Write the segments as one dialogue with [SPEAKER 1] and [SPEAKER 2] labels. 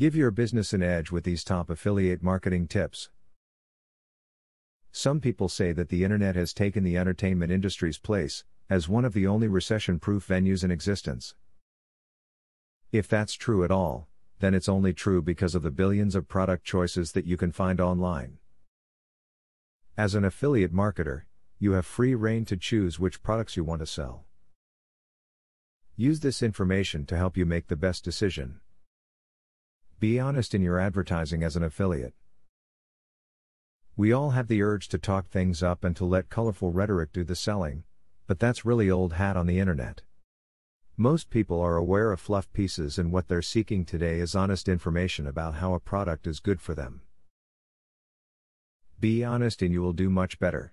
[SPEAKER 1] Give your business an edge with these top affiliate marketing tips. Some people say that the internet has taken the entertainment industry's place as one of the only recession-proof venues in existence. If that's true at all, then it's only true because of the billions of product choices that you can find online. As an affiliate marketer, you have free rein to choose which products you want to sell. Use this information to help you make the best decision. Be honest in your advertising as an affiliate. We all have the urge to talk things up and to let colorful rhetoric do the selling, but that's really old hat on the internet. Most people are aware of fluff pieces, and what they're seeking today is honest information about how a product is good for them. Be honest and you will do much better.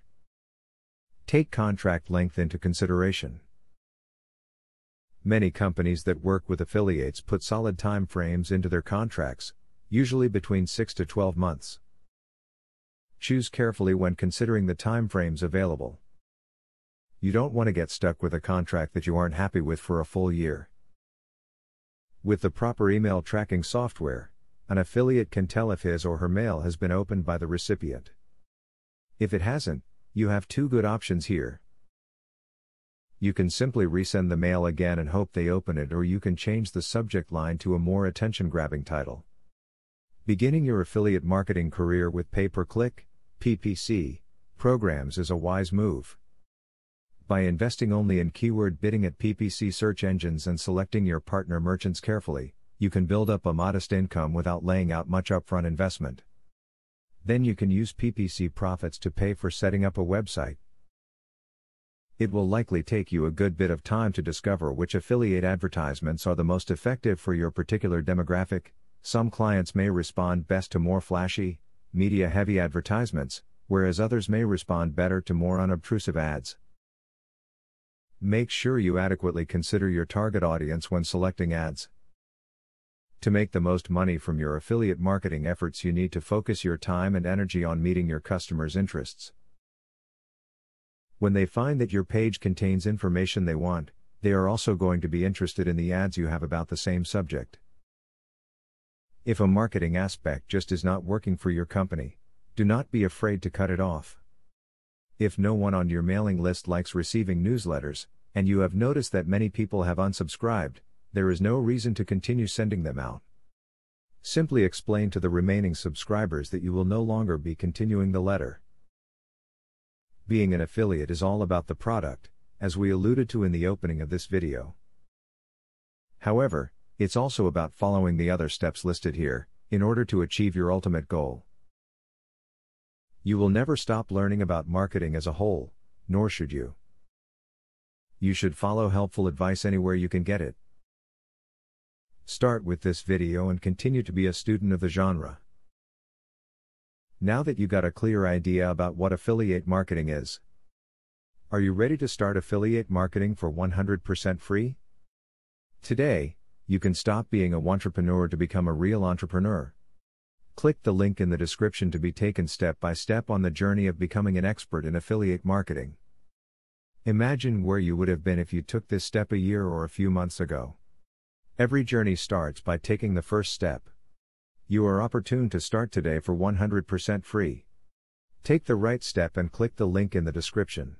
[SPEAKER 1] Take contract length into consideration. Many companies that work with affiliates put solid time frames into their contracts, usually between 6 to 12 months. Choose carefully when considering the time frames available. You don't want to get stuck with a contract that you aren't happy with for a full year. With the proper email tracking software, an affiliate can tell if his or her mail has been opened by the recipient. If it hasn't, you have two good options here. You can simply resend the mail again and hope they open it, or you can change the subject line to a more attention-grabbing title. Beginning your affiliate marketing career with pay-per-click, PPC, programs is a wise move. By investing only in keyword bidding at PPC search engines and selecting your partner merchants carefully, you can build up a modest income without laying out much upfront investment. Then you can use PPC profits to pay for setting up a website. It will likely take you a good bit of time to discover which affiliate advertisements are the most effective for your particular demographic. Some clients may respond best to more flashy, media-heavy advertisements, whereas others may respond better to more unobtrusive ads. Make sure you adequately consider your target audience when selecting ads. To make the most money from your affiliate marketing efforts, you need to focus your time and energy on meeting your customers' interests. When they find that your page contains information they want, they are also going to be interested in the ads you have about the same subject. If a marketing aspect just is not working for your company, do not be afraid to cut it off. If no one on your mailing list likes receiving newsletters, and you have noticed that many people have unsubscribed, there is no reason to continue sending them out. Simply explain to the remaining subscribers that you will no longer be continuing the letter. Being an affiliate is all about the product, as we alluded to in the opening of this video. However, it's also about following the other steps listed here, in order to achieve your ultimate goal. You will never stop learning about marketing as a whole, nor should you. You should follow helpful advice anywhere you can get it. Start with this video and continue to be a student of the genre. Now that you got a clear idea about what affiliate marketing is, are you ready to start affiliate marketing for 100% free? Today, you can stop being a wantrepreneur to become a real entrepreneur. Click the link in the description to be taken step by step on the journey of becoming an expert in affiliate marketing. Imagine where you would have been if you took this step a year or a few months ago. Every journey starts by taking the first step. You are opportune to start today for 100% free. Take the right step and click the link in the description.